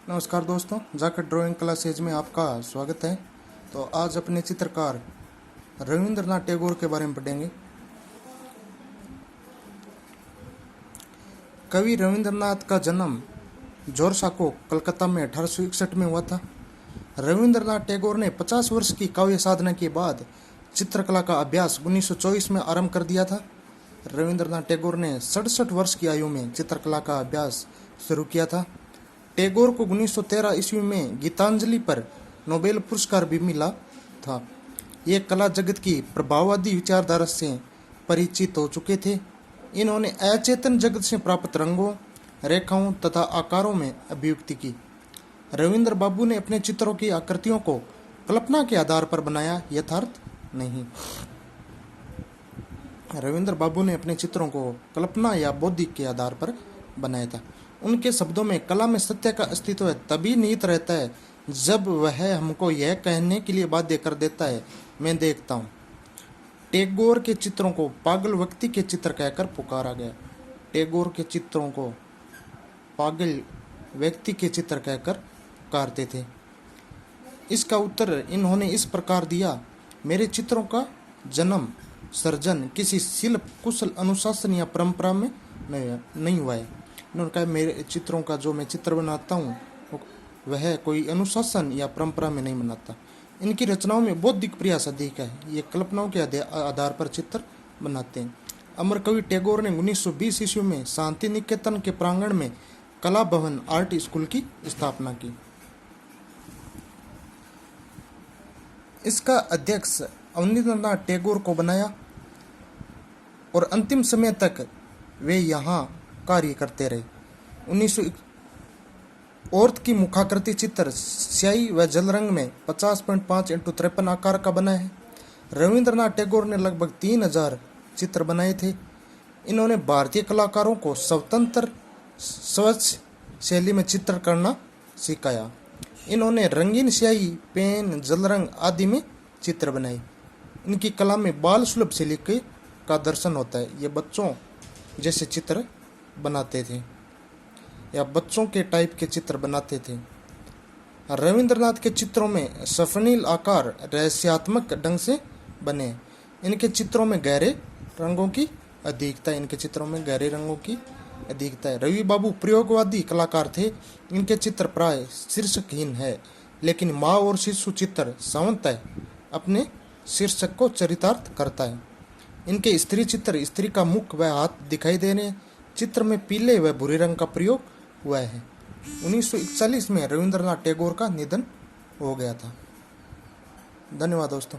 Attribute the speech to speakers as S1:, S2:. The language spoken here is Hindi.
S1: नमस्कार दोस्तों, जाकर ड्राइंग क्लासेज में आपका स्वागत है। तो आज अपने चित्रकार रविंद्रनाथ टैगोर के बारे में पढ़ेंगे। कवि रविंद्रनाथ का जन्म जोरसाको, कलकत्ता में 1861 में हुआ था। रविंद्रनाथ टैगोर ने 50 वर्ष की काव्य साधना के बाद चित्रकला का अभ्यास 1924 में आरंभ कर दिया था। रविंद्रनाथ टैगोर ने 67 वर्ष की आयु में चित्रकला का अभ्यास शुरू किया था। टैगोर को 1913 ईस्वी में गीतांजलि पर नोबेल पुरस्कार भी मिला था। ये कला जगत की प्रभाववादी विचारधारा से परिचित हो चुके थे। इन्होंने अचेतन जगत से प्राप्त रंगों, रेखाओं तथा आकारों में अभिव्यक्ति की। रविंद्र बाबू ने अपने चित्रों की आकृतियों को कल्पना के आधार पर बनाया, यथार्थ नहीं। रविंद्र बाबू ने अपने चित्रों को कल्पना या बौद्धिक के आधार पर बनाया था। उनके शब्दों में कला में सत्य का अस्तित्व तभी निहित रहता है जब वह हमको यह कहने के लिए बाध्य कर देता है, मैं देखता हूँ। टैगोर के चित्रों को पागल व्यक्ति के चित्र कहकर पुकारा गया। टैगोर के चित्रों को पागल व्यक्ति के चित्र कहकर पुकारते थे। इसका उत्तर इन्होंने इस प्रकार दिया, मेरे चित्रों का जन्म सर्जन किसी शिल्प कुशल अनुशासन या परंपरा में नहीं हुआ है। इन्होंने कहा, मेरे चित्रों का जो मैं चित्र बनाता हूँ वह कोई अनुशासन या परंपरा में नहीं बनाता। इनकी रचनाओं में बौद्धिक प्रयास अधिक है। ये कल्पनाओं के आधार पर चित्र बनाते हैं। अमर कवि टैगोर ने 1920 ईस्वी में शांति निकेतन के प्रांगण में कला भवन आर्ट स्कूल की स्थापना की। इसका अध्यक्ष रविंद्रनाथ टैगोर को बनाया और अंतिम समय तक वे यहाँ कार्य करते रहे। 1900 औरत की मुखाकृति चित्र स्याही व जल रंग में 50.5 x 53 आकार का बना है। रविंद्रनाथ टैगोर ने लगभग 3000 चित्र बनाए थे। इन्होंने भारतीय कलाकारों को स्वतंत्र स्वच्छ शैली में चित्र करना सिखाया। इन्होंने रंगीन स्याही, पेन, जल रंग आदि में चित्र बनाए। इनकी कला में बाल सुलभ शैली का दर्शन होता है। ये बच्चों जैसे चित्र बनाते थे या बच्चों के टाइप के चित्र बनाते थे। रविंद्रनाथ के चित्रों में सफनील आकार रहस्यात्मक ढंग से बने। इनके चित्रों में गहरे रंगों की अधिकता है। रवि बाबू प्रयोगवादी कलाकार थे। इनके चित्र प्राय शीर्षकहीन है, लेकिन माँ और शिशु चित्र सावंत अपने शीर्षक को चरितार्थ करता है। इनके स्त्री चित्र स्त्री का मुख व हाथ दिखाई देने चित्र में पीले व भूरे रंग का प्रयोग हुआ है। 1941 में रविंद्रनाथ टैगोर का निधन हो गया था। धन्यवाद दोस्तों।